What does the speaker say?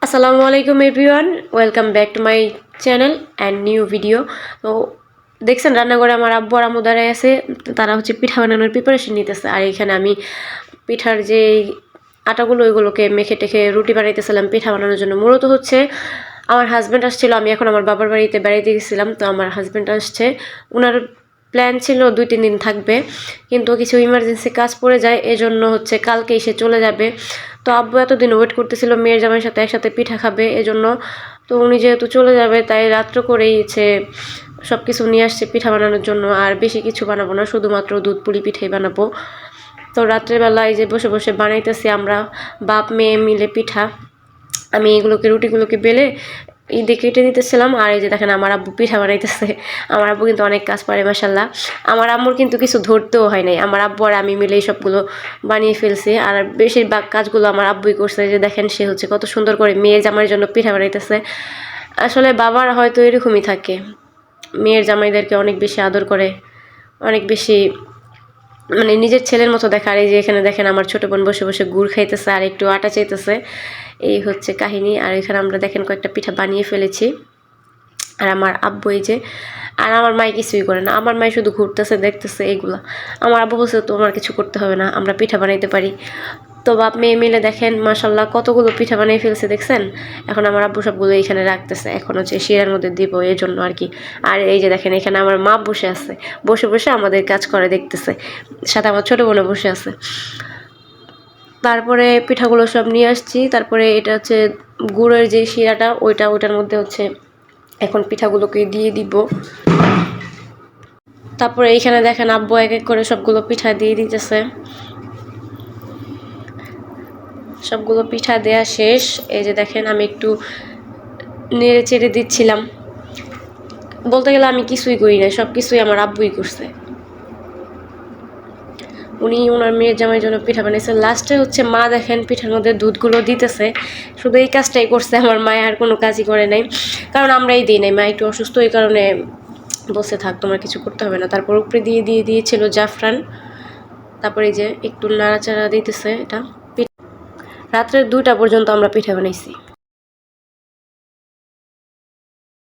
আসসালামু আলাইকুম everyone, welcome back to my channel and new video. তো দেখছেন রান্নাঘরে আমার আব্বু আর আম্মু দাঁড়ায় আছে, তারা হচ্ছে পিঠা বানানোর প্রিপারেশন নিতেছে। আর এখানে আমি পিঠার যে আটাগুলো ওইগুলোকে মেখে টেখে রুটি বানাইতেছিলাম পিঠা বানানোর জন্য। মূলত হচ্ছে আমার হাজব্যান্ড আসছিল, আমি এখন আমার বাবার বাড়িতে বেড়াইতে গেছিলাম। তো আমার হাজব্যান্ড আসছে, ওনার প্ল্যান ছিল 2-3 দিন থাকবে, কিন্তু কিছু ইমার্জেন্সি কাজ পড়ে যায়, এজন্য হচ্ছে কালকে এসে চলে যাবে। তো আব্বু এতদিন ওয়েট করতেছিল মেয়ের জামাইয়ের সাথে একসাথে পিঠা খাবে এজন্য। তো উনি যেহেতু চলে যাবে তাই রাত্র করেই হচ্ছে সব কিছু নিয়ে আসছে পিঠা বানানোর জন্য। আর বেশি কিছু বানাবো না, শুধুমাত্র দুধ পুলি পিঠাই বানাবো। তো রাত্রেবেলায় যে বসে বসে বানাইতেছি আমরা বাপ মেয়ে মিলে পিঠা। আমি এগুলোকে রুটিগুলোকে বেলে ঈদে কেটে দিতেছিলাম। আর এই যে দেখেন আমার আব্বু পিঠা বানাইতেছে। আমার আব্বু কিন্তু অনেক কাজ পারে মাশাল্লাহ। আমার আম্মুর কিন্তু কিছু ধরতেও হয় নাই, আমার আব্বু আর আমি মিলে সবগুলো বানিয়ে ফেলছি। আর বেশিরভাগ কাজগুলো আমার আব্বুই করছে। যে দেখেন সে হচ্ছে কত সুন্দর করে মেয়ের জামাইয়ের জন্য পিঠা বানাইতেছে। আসলে বাবার হয়তো এরকমই থাকে, মেয়ের জামাইদেরকে অনেক বেশি আদর করে, অনেক বেশি মানে নিজের ছেলের মতো দেখা। আর এই যে এখানে দেখেন আমার ছোটো বোন বসে বসে গুড় খাইতেছে আর একটু আটা চাইতেছে, এই হচ্ছে কাহিনী। আর এখানে আমরা দেখেন কয়েকটা পিঠা বানিয়ে ফেলেছি। আর আমার আব্বু এই যে, আর আমার মাই কিছুই করে না, আমার মাই শুধু ঘুরতেছে দেখতেছে এইগুলা। আমার আব্বু বলছে তোমার কিছু করতে হবে না, আমরা পিঠা বানাইতে পারি। তো বাপ মেয়ে মিলে দেখেন মাশাল্লাহ কতগুলো পিঠা বানিয়ে ফেলছে দেখছেন। এখন আমার আব্বু সবগুলো এখানে রাখতেছে, এখন হচ্ছে শিরার মধ্যে দিব এই জন্য আর কি। আর এই যে দেখেন এখানে আমার মা বসে আছে, বসে বসে আমাদের কাজ করে দেখতেছে, সাথে আমার ছোটো বোনও বসে আছে। তারপরে পিঠাগুলো সব নিয়ে আসছি। তারপরে এটা হচ্ছে গুড়ের যে শিরাটা ওইটার মধ্যে হচ্ছে এখন পিঠাগুলোকে দিয়ে দিব। তারপরে এইখানে দেখেন আব্বু এক এক করে সবগুলো পিঠা দিয়ে দিতেছে। সবগুলো পিঠা দেয়া শেষ। এই যে দেখেন আমি একটু নেড়ে চেড়ে দিচ্ছিলাম। বলতে গেলে আমি কিছুই করি না, সব কিছুই আমার আব্বুই করছে। উনি ওনার মেয়ের জামাইয়ের জন্য পিঠা বানিয়েছে। লাস্টে হচ্ছে মা দেখেন পিঠার মধ্যে দুধগুলো দিতেছে, শুধু এই কাজটাই করছে। আমার মায়ের আর কোনো কাজই করে নাই, কারণ আমরাই দিই নাই। মা একটু অসুস্থ, এই কারণে বসে থাক, তোমার কিছু করতে হবে না। তারপর উপরে দিয়েছিল জাফরান। তারপরে এই যে একটু নাড়াচাড়া দিতেছে। এটা রাত্রে 2টা পর্যন্ত আমরা পিঠা বানাইছি।